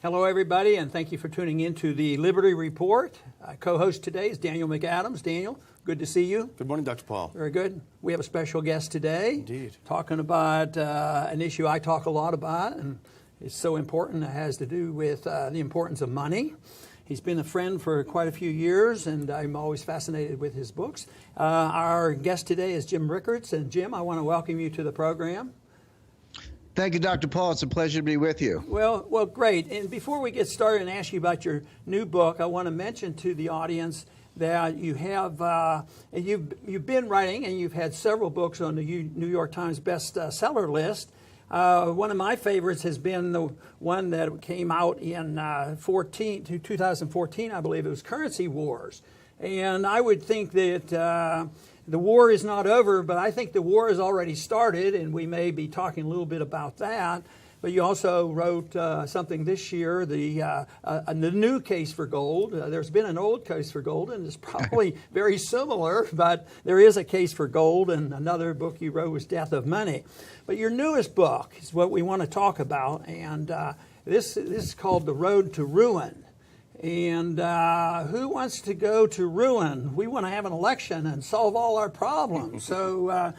Hello, everybody, and thank you for tuning in to the Liberty Report. Co-host today is Daniel McAdams. Daniel, good to see you. Good morning, Dr. Paul. Very good. We have a special guest today. Indeed. Talking about an issue I talk a lot about, and it's so important. It has to do with the importance of money. He's been a friend for quite a few years, and I'm always fascinated with his books. Our guest today is Jim Rickards, and Jim, I want to welcome you to the program. Thank you, Dr. Paul. It's a pleasure to be with you. Well, great. And before we get started and ask you about your new book, I want to mention to the audience that you have you've been writing, and you've had several books on the New York Times bestseller list. One of my favorites has been the one that came out in 2014, I believe. It was Currency Wars. And I would think that the war is not over, but I think the war has already started, and we may be talking a little bit about that. But you also wrote something this year, the new case for gold. There's been an old case for gold, and it's probably very similar, but there is a case for gold, and another book you wrote was Death of Money. But your newest book is what we want to talk about, and this is called The Road to Ruin. And who wants to go to ruin? We want to have an election and solve all our problems. So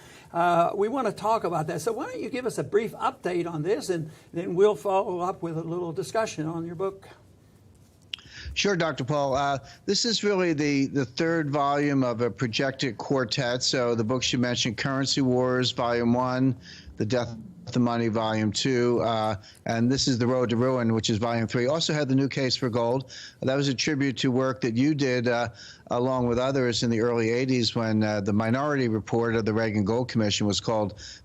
we want to talk about that. So why don't you give us a brief update on this, and then we'll follow up with a little discussion on your book. Sure, Dr. Paul. This is really the third volume of a projected quartet. So the books you mentioned, Currency Wars, Volume 1, The Death of Money, Volume 2, and this is The Road to Ruin, which is Volume 3. Also had The New Case for Gold. That was a tribute to work that you did along with others in the early 80s when the Minority Report of the Reagan Gold Commission was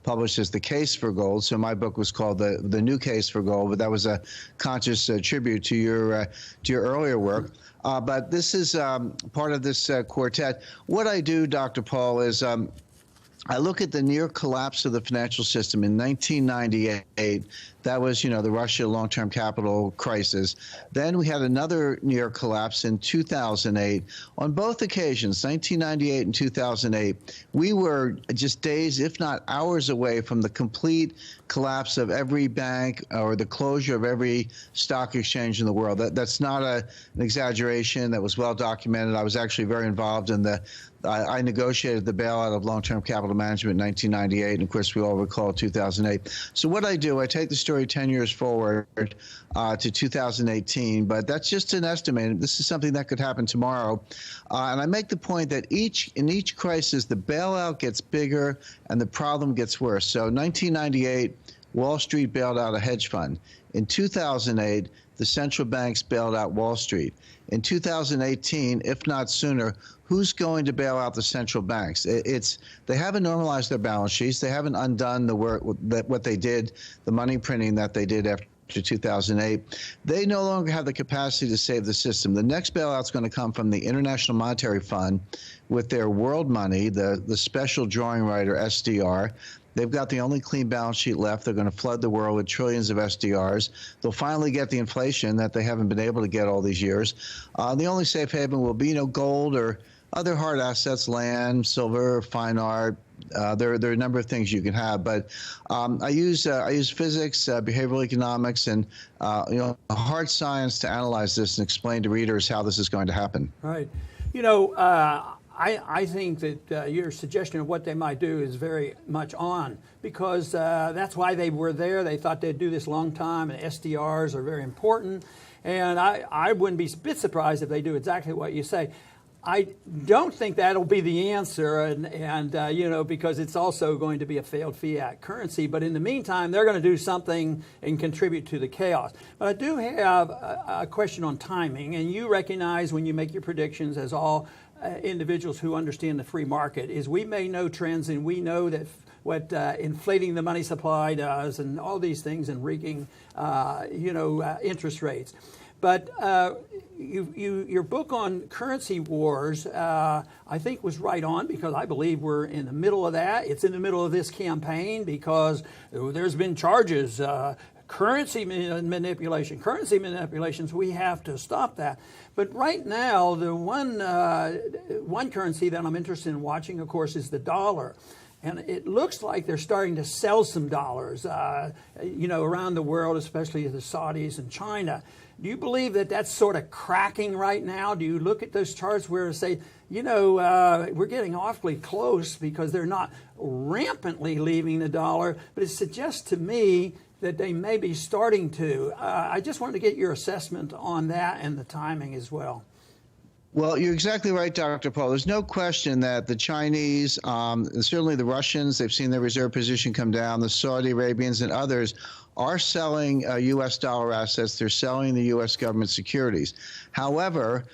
published as The Case for Gold. So my book was called The New Case for Gold, but that was a conscious tribute to your earlier work. But this is part of this quartet. What I do, Dr. Paul, is I look at the near collapse of the financial system in 1998. That was, the Russia long-term capital crisis. Then we had another near collapse in 2008. On both occasions, 1998 and 2008, we were just days, if not hours away from the complete collapse of every bank or the closure of every stock exchange in the world. That's not an exaggeration. That was well documented. I was actually very involved in I negotiated the bailout of long-term capital management in 1998, and of course we all recall 2008. So what I do, I take the story 10 years forward to 2018, but that's just an estimate. This is something that could happen tomorrow. And I make the point that in each crisis, the bailout gets bigger and the problem gets worse. So 1998, Wall Street bailed out a hedge fund. In 2008, the central banks bailed out Wall Street. In 2018, if not sooner, who's going to bail out the central banks? They haven't normalized their balance sheets. They haven't undone the work what they did, the money printing that they did after 2008. They no longer have the capacity to save the system. The next bailout is going to come from the International Monetary Fund with their world money, the special drawing right, or SDR. They've got the only clean balance sheet left. They're going to flood the world with trillions of SDRs. They'll finally get the inflation that they haven't been able to get all these years. The only safe haven will be, gold or other hard assets, land, silver, fine art. There are a number of things you can have, but I use physics, behavioral economics, and hard science to analyze this and explain to readers how this is going to happen. Right. I think that your suggestion of what they might do is very much on, because that's why they were there. They thought they'd do this a long time, and SDRs are very important. And I wouldn't be a bit surprised if they do exactly what you say. I don't think that'll be the answer, and because it's also going to be a failed fiat currency. But in the meantime, they're going to do something and contribute to the chaos. But I do have a question on timing, and you recognize when you make your predictions, as all individuals who understand the free market, is we may know trends, and we know that what inflating the money supply does, and all these things, and rigging, interest rates. But your book on Currency Wars, I think, was right on, because I believe we're in the middle of that. It's in the middle of this campaign because there's been charges, currency manipulations. We have to stop that. But right now, the one currency that I'm interested in watching, of course, is the dollar. And it looks like they're starting to sell some dollars, around the world, especially the Saudis and China. Do you believe that that's sort of cracking right now? Do you look at those charts where it say, we're getting awfully close because they're not rampantly leaving the dollar, but it suggests to me that they may be starting to. I just wanted to get your assessment on that and the timing as well. Well, you're exactly right, Dr. Paul. There's no question that the Chinese, and certainly the Russians, they've seen their reserve position come down, the Saudi Arabians and others are selling U.S. dollar assets. They're selling the U.S. government securities. However,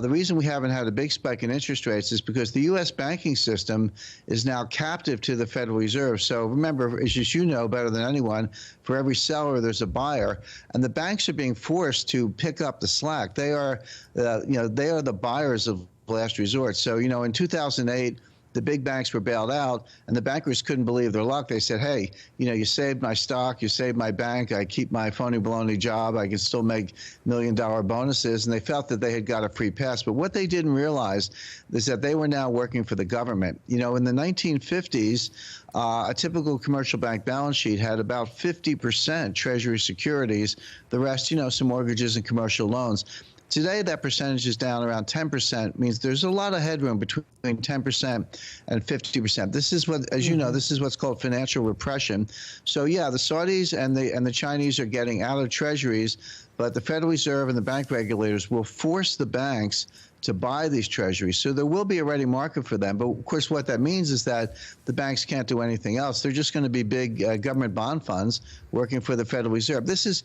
the reason we haven't had a big spike in interest rates is because the U.S. banking system is now captive to the Federal Reserve. So remember, as you know better than anyone, for every seller, there's a buyer. And the banks are being forced to pick up the slack. They are, they are the buyers of last resort. So, in 2008, the big banks were bailed out, and the bankers couldn't believe their luck. They said, hey, you saved my stock, you saved my bank, I keep my phony baloney job, I can still make million-dollar bonuses, and they felt that they had got a free pass. But what they didn't realize is that they were now working for the government. In the 1950s, a typical commercial bank balance sheet had about 50% Treasury securities, the rest, some mortgages and commercial loans. Today, that percentage is down around 10%, means there's a lot of headroom between 10% and 50%. This is what, as you know, this is what's called financial repression. So, yeah, the Saudis and the Chinese are getting out of treasuries, but the Federal Reserve and the bank regulators will force the banks to buy these treasuries. So there will be a ready market for them. But, of course, what that means is that the banks can't do anything else. They're just going to be big government bond funds working for the Federal Reserve. This is,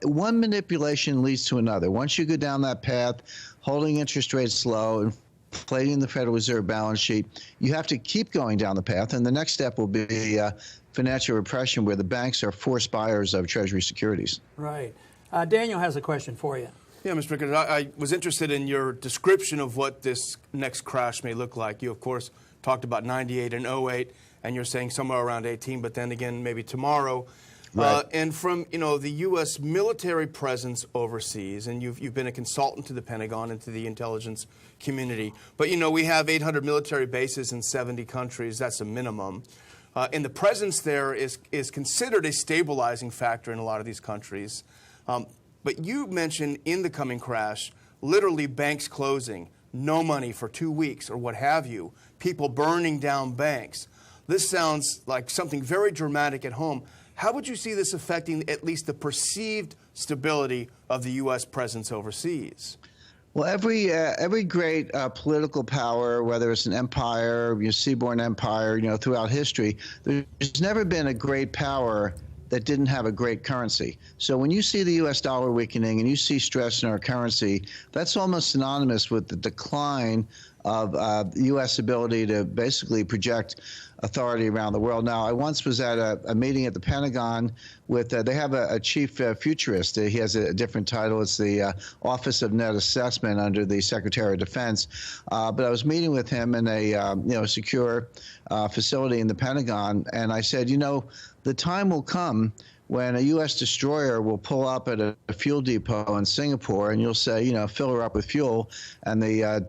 one manipulation leads to another. Once you go down that path, holding interest rates low, inflating the Federal Reserve balance sheet, you have to keep going down the path. And the next step will be financial repression, where the banks are forced buyers of Treasury securities. Right. Daniel has a question for you. Yeah, Mr. Rickards, I was interested in your description of what this next crash may look like. You, of course, talked about 98 and 08, and you're saying somewhere around 18, but then again, maybe tomorrow. Right. And from, the U.S. military presence overseas, and you've been a consultant to the Pentagon and to the intelligence community, but, we have 800 military bases in 70 countries. That's a minimum. And the presence there is considered a stabilizing factor in a lot of these countries. But you mentioned in the coming crash, literally banks closing, no money for 2 weeks or what have you, people burning down banks. This sounds like something very dramatic at home. How would you see this affecting at least the perceived stability of the U.S. presence overseas? Well, every great political power, whether it's an empire, seaborne empire, throughout history, there's never been a great power that didn't have a great currency. So when you see the U.S. dollar weakening and you see stress in our currency, that's almost synonymous with the decline of the U.S. ability to basically project authority around the world. Now, I once was at a meeting at the Pentagon with, they have a chief futurist. He has a different title. It's the Office of Net Assessment under the Secretary of Defense. But I was meeting with him in a secure facility in the Pentagon, and I said, the time will come when a U.S. destroyer will pull up at a fuel depot in Singapore, and you'll say, fill her up with fuel, and the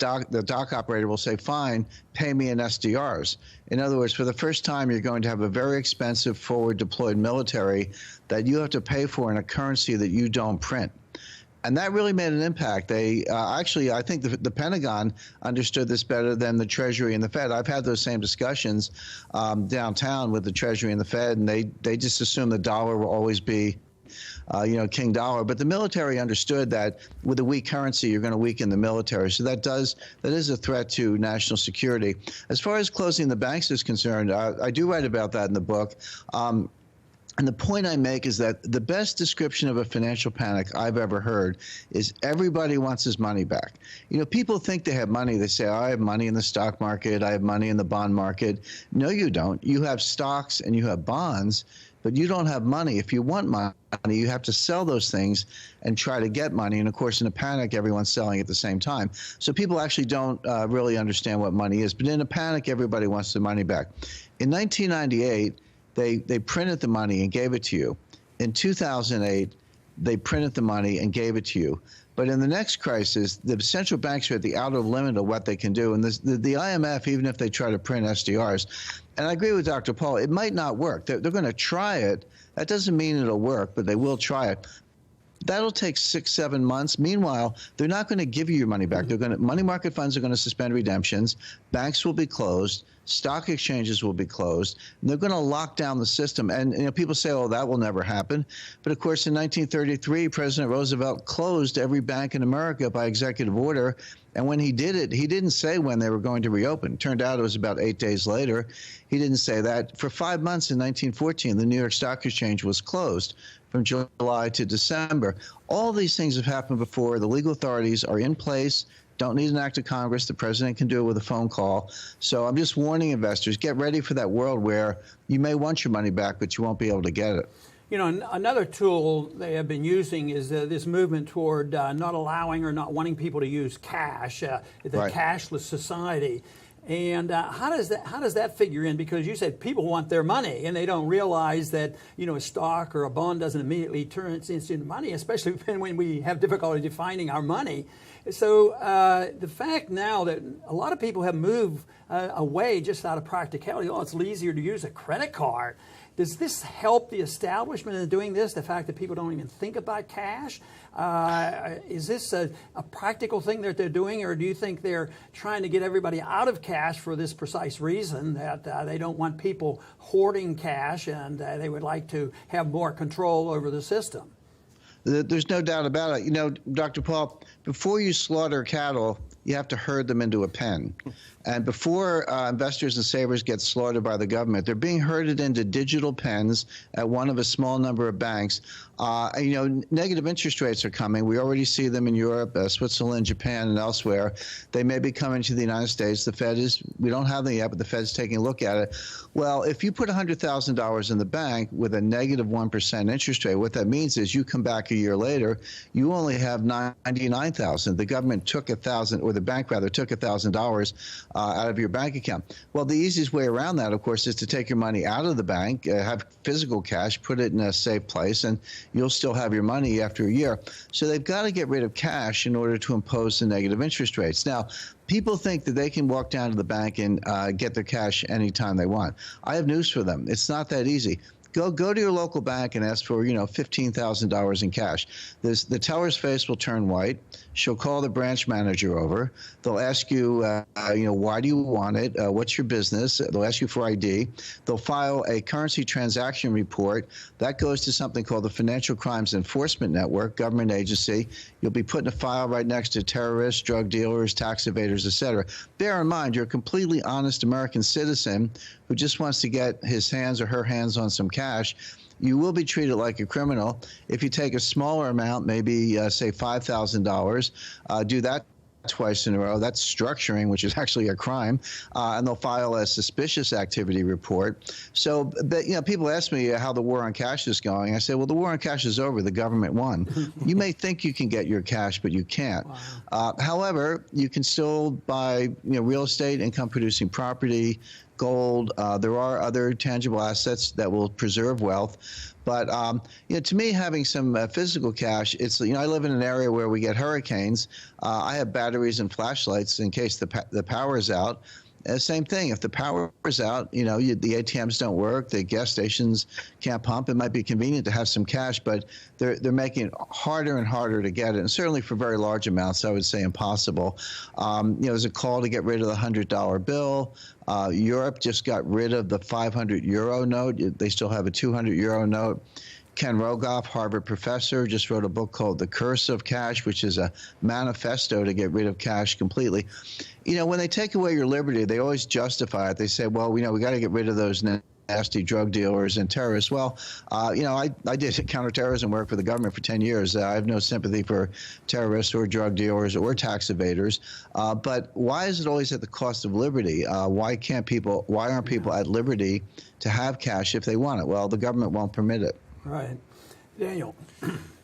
dock operator will say, fine, pay me in SDRs. In other words, for the first time, you're going to have a very expensive forward deployed military that you have to pay for in a currency that you don't print. And that really made an impact. They actually, I think the Pentagon understood this better than the Treasury and the Fed. I've had those same discussions downtown with the Treasury and the Fed, and they just assume the dollar will always be, king dollar. But the military understood that with a weak currency, you're going to weaken the military. So that is a threat to national security. As far as closing the banks is concerned, I do write about that in the book. And the point I make is that the best description of a financial panic I've ever heard is everybody wants his money back. People think they have money. They say, I have money in the stock market. I have money in the bond market. No, you don't. You have stocks and you have bonds, but you don't have money. If you want money, you have to sell those things and try to get money. And, of course, in a panic, everyone's selling at the same time. So people actually don't really understand what money is. But in a panic, everybody wants their money back. In 1998, they printed the money and gave it to you. In 2008, they printed the money and gave it to you. But in the next crisis, the central banks are at the outer limit of what they can do. And the IMF, even if they try to print SDRs, and I agree with Dr. Paul, it might not work. They're going to try it. That doesn't mean it'll work, but they will try it. That'll take 6-7 months. Meanwhile, they're not going to give you your money back. Money market funds are going to suspend redemptions. Banks will be closed. Stock exchanges will be closed. And they're going to lock down the system. And people say, oh, that will never happen. But of course, in 1933, President Roosevelt closed every bank in America by executive order. And when he did it, he didn't say when they were going to reopen. Turned out it was about 8 days later. He didn't say that. For 5 months in 1914, the New York Stock Exchange was closed from July to December. All these things have happened before. The legal authorities are in place. Don't need an act of Congress. The president can do it with a phone call. So I'm just warning investors, get ready for that world where you may want your money back, but you won't be able to get it. You know, another tool they have been using is this movement toward not allowing or not wanting people to use cash, the Right. cashless society. And how does that figure in? Because you said people want their money, and they don't realize that, you know, a stock or a bond doesn't immediately turn into money, especially when we have difficulty defining our money. So the fact now that a lot of people have moved away just out of practicality, oh, it's easier to use a credit card. Does this help the establishment in doing this, the fact that people don't even think about cash? Is this a practical thing that they're doing, or do you think they're trying to get everybody out of cash for this precise reason, that they don't want people hoarding cash and they would like to have more control over the system? There's no doubt about it. You know, Dr. Paul, before you slaughter cattle, you have to herd them into a pen. And before investors and savers get slaughtered by the government, they're being herded into digital pens at one of a small number of banks. You know, negative interest rates are coming. We already see them in Europe, Switzerland, Japan, and elsewhere. They may be coming to the United States. The Fed is, we don't have them yet, but the Fed's taking a look at it. Well, if you put $100,000 in the bank with a negative 1% interest rate, what that means is you come back a year later, you only have $99,000. The government took $1,000, or the bank rather took $1,000 out of your bank account. Well, the easiest way around that, of course, is to take your money out of the bank, have physical cash, put it in a safe place, and you'll still have your money after a year. So they've got to get rid of cash in order to impose the negative interest rates. Now, people think that they can walk down to the bank and get their cash anytime they want. I have news for them. It's not that easy. Go to your local bank and ask for, you know, $15,000 in cash. The teller's face will turn white. She'll call the branch manager over. They'll ask you, you know, why do you want it? What's your business? They'll ask you for ID. They'll file a currency transaction report. That goes to something called the Financial Crimes Enforcement Network, government agency. You'll be put in a file right next to terrorists, drug dealers, tax evaders, etc. Bear in mind, you're a completely honest American citizen who just wants to get his hands or her hands on some cash. You will be treated like a criminal. If you take a smaller amount, maybe say $5,000, do that twice in a row. That's structuring, which is actually a crime, and they'll file a suspicious activity report. So, but, you know, people ask me how the war on cash is going. I say, well, the war on cash is over. The government won. You may think you can get your cash, but you can't. Wow. However, you can still buy, you know, real estate, income-producing property, gold. There are other tangible assets that will preserve wealth. But, you know, to me, having some physical cash, it's, you know, I live in an area where we get hurricanes. I have batteries and flashlights in case the power is out. Same thing. If the power is out, you know, the ATMs don't work, the gas stations can't pump. It might be convenient to have some cash, but they're making it harder and harder to get it. And certainly for very large amounts, I would say impossible. You know, there's a call to get rid of the $100 bill. Europe just got rid of the 500 euro note. They still have a 200 euro note. Ken Rogoff, Harvard professor, just wrote a book called The Curse of Cash, which is a manifesto to get rid of cash completely. You know, when they take away your liberty, they always justify it. They say, well, you know, we got to get rid of those nasty drug dealers and terrorists. Well, you know, I did counterterrorism work for the government for 10 years. I have no sympathy for terrorists or drug dealers or tax evaders. But why is it always at the cost of liberty? Why aren't people at liberty to have cash if they want it? Well, the government won't permit it. Right. Daniel.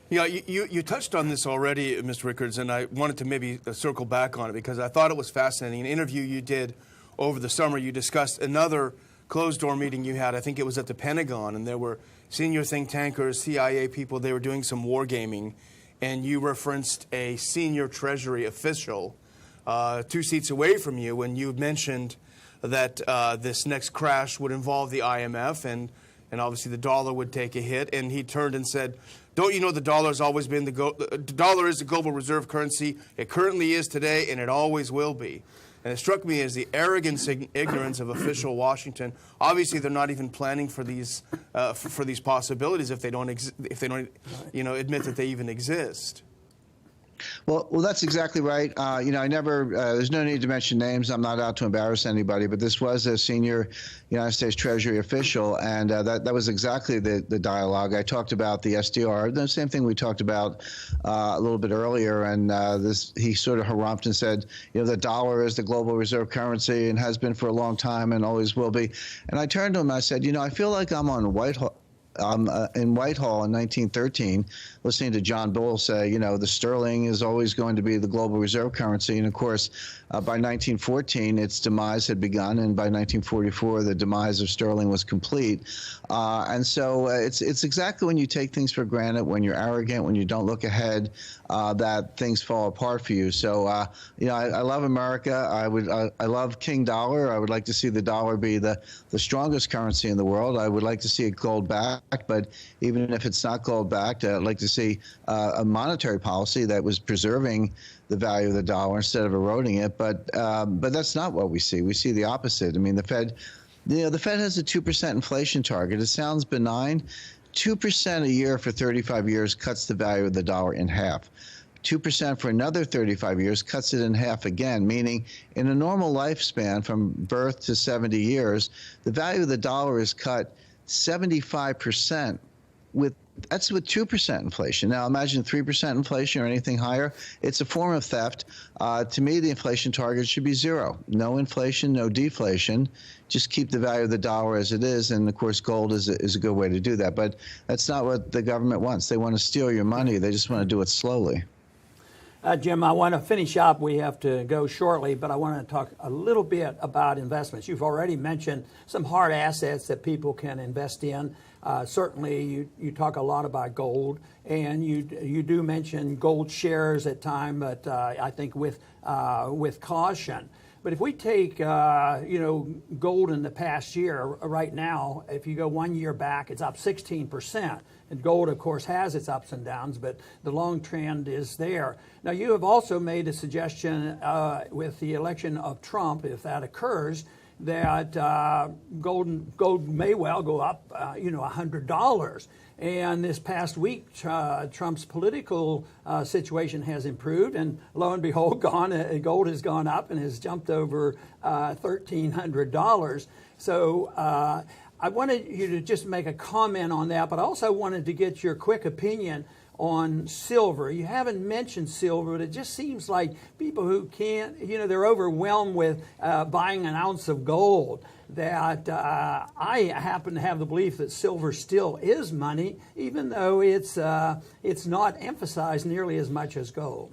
Yeah, you touched on this already, Mr. Rickards, and I wanted to maybe circle back on it because I thought it was fascinating. An interview you did over the summer, you discussed another closed-door meeting you had. I think it was at the Pentagon, and there were senior think tankers, CIA people. They were doing some wargaming, and you referenced a senior Treasury official 2 seats away from you when you mentioned that this next crash would involve the IMF and obviously the dollar would take a hit. And he turned and said, "Don't you know the dollar has always been the dollar is the global reserve currency. It currently is today, and it always will be." And it struck me as the arrogance and ignorance of official Washington. Obviously, they're not even planning for these possibilities if they don't admit that they even exist. Well, that's exactly right. I never. There's no need to mention names. I'm not out to embarrass anybody, but this was a senior United States Treasury official, and that was exactly the dialogue. I talked about the SDR, the same thing we talked about a little bit earlier, and he sort of harumphed and said, the dollar is the global reserve currency and has been for a long time and always will be. And I turned to him and I said, I feel like I'm on Whitehall. In Whitehall in 1913, listening to John Bull say, the sterling is always going to be the global reserve currency. And of course, by 1914, its demise had begun. And by 1944, the demise of sterling was complete. And so it's exactly when you take things for granted, when you're arrogant, when you don't look ahead, that things fall apart for you. So, I love America. I love King Dollar. I would like to see the dollar be the strongest currency in the world. I would like to see it gold backed. But even if it's not gold backed, I'd like to see a monetary policy that was preserving the value of the dollar instead of eroding it. But that's not what we see. We see the opposite. I mean, the Fed has a 2% inflation target. It sounds benign. 2% a year for 35 years cuts the value of the dollar in half. 2% for another 35 years cuts it in half again, meaning in a normal lifespan from birth to 70 years, the value of the dollar is cut 75% that's with 2% inflation. Now imagine 3% inflation or anything higher. It's a form of theft. To me, the inflation target should be 0. No inflation, no deflation. Just keep the value of the dollar as it is. And of course, gold is a good way to do that. But that's not what the government wants. They want to steal your money. They just want to do it slowly. Jim, I want to finish up. We have to go shortly, but I want to talk a little bit about investments. You've already mentioned some hard assets that people can invest in. Certainly, you talk a lot about gold, and you do mention gold shares at time, but I think with caution. But if we take gold in the past year, right now, if you go 1 year back, it's up 16%. And gold, of course, has its ups and downs, but the long trend is there. Now, you have also made a suggestion with the election of Trump, if that occurs, that gold may well go up, $100. And this past week, Trump's political situation has improved, and lo and behold, gold has gone up and has jumped over $1,300. So I wanted you to just make a comment on that, but I also wanted to get your quick opinion on silver. You haven't mentioned silver, but it just seems like people who can't, they're overwhelmed with buying an ounce of gold. That I happen to have the belief that silver still is money, even though it's not emphasized nearly as much as gold.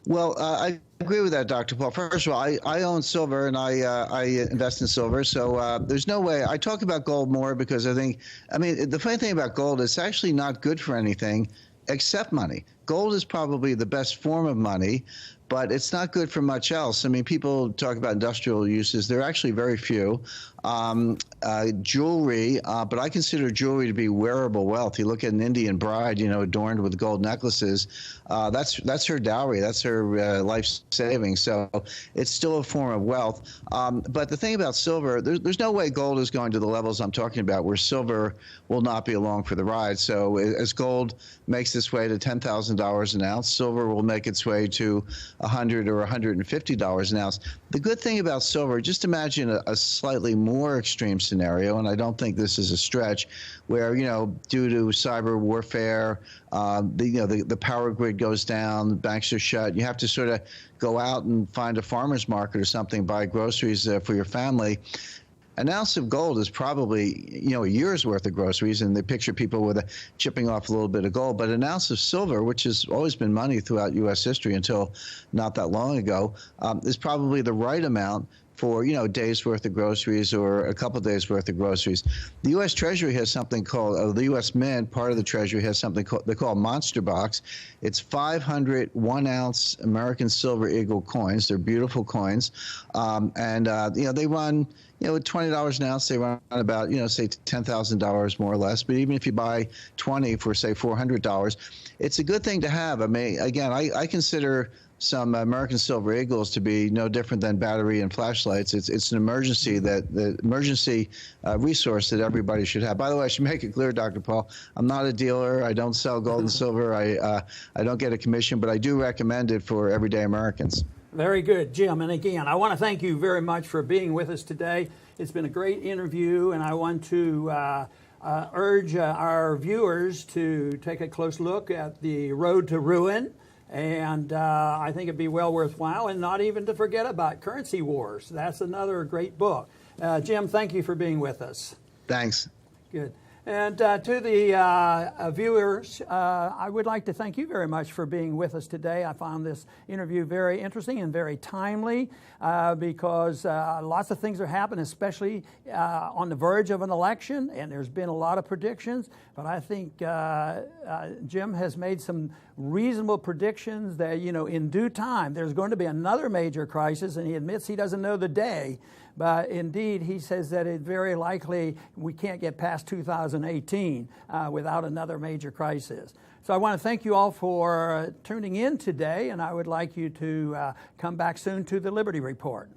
Well, I agree with that, Dr. Paul. First of all, I own silver and I invest in silver. So there's no way. I talk about gold more because the funny thing about gold is it's actually not good for anything except money. Gold is probably the best form of money, but it's not good for much else. I mean, people talk about industrial uses. There are actually very few. Jewelry, but I consider jewelry to be wearable wealth. You look at an Indian bride, adorned with gold necklaces. That's her dowry. That's her life savings. So it's still a form of wealth. But the thing about silver, there's no way gold is going to the levels I'm talking about, where silver will not be along for the ride. So as gold makes its way to $10,000 an ounce, silver will make its way to $100 or $150 an ounce. The good thing about silver, just imagine a slightly more extreme scenario, and I don't think this is a stretch, where due to cyber warfare, the power grid goes down, the banks are shut. You have to sort of go out and find a farmer's market or something, buy groceries for your family. An ounce of gold is probably, a year's worth of groceries, and they picture people with chipping off a little bit of gold. But an ounce of silver, which has always been money throughout U.S. history until not that long ago, is probably the right amount for, a day's worth of groceries or a couple days worth of groceries. The U.S. Treasury has something called, the U.S. Mint, part of the Treasury has something called, they call Monster Box. It's 500 1-ounce American Silver Eagle coins. They're beautiful coins. They run, at $20 an ounce, they run about, say $10,000 more or less. But even if you buy 20 for, say, $400, it's a good thing to have. I mean, again, I consider some American Silver Eagles to be no different than battery and flashlights. It's an emergency resource that everybody should have. By the way, I should make it clear, Dr. Paul, I'm not a dealer. I don't sell gold and silver. I don't get a commission, but I do recommend it for everyday Americans. Very good, Jim. And again, I want to thank you very much for being with us today. It's been a great interview, and I want to urge our viewers to take a close look at The Road to Ruin. And I think it'd be well worthwhile, and not even to forget about Currency Wars. That's another great book. Jim, thank you for being with us. Thanks. Good. And to the viewers, I would like to thank you very much for being with us today. I found this interview very interesting and very timely because lots of things are happening, especially on the verge of an election, and there's been a lot of predictions. But I think Jim has made some reasonable predictions that, in due time, there's going to be another major crisis, and he admits he doesn't know the day. But indeed, he says that it very likely we can't get past 2018 without another major crisis. So I want to thank you all for tuning in today, and I would like you to come back soon to the Liberty Report.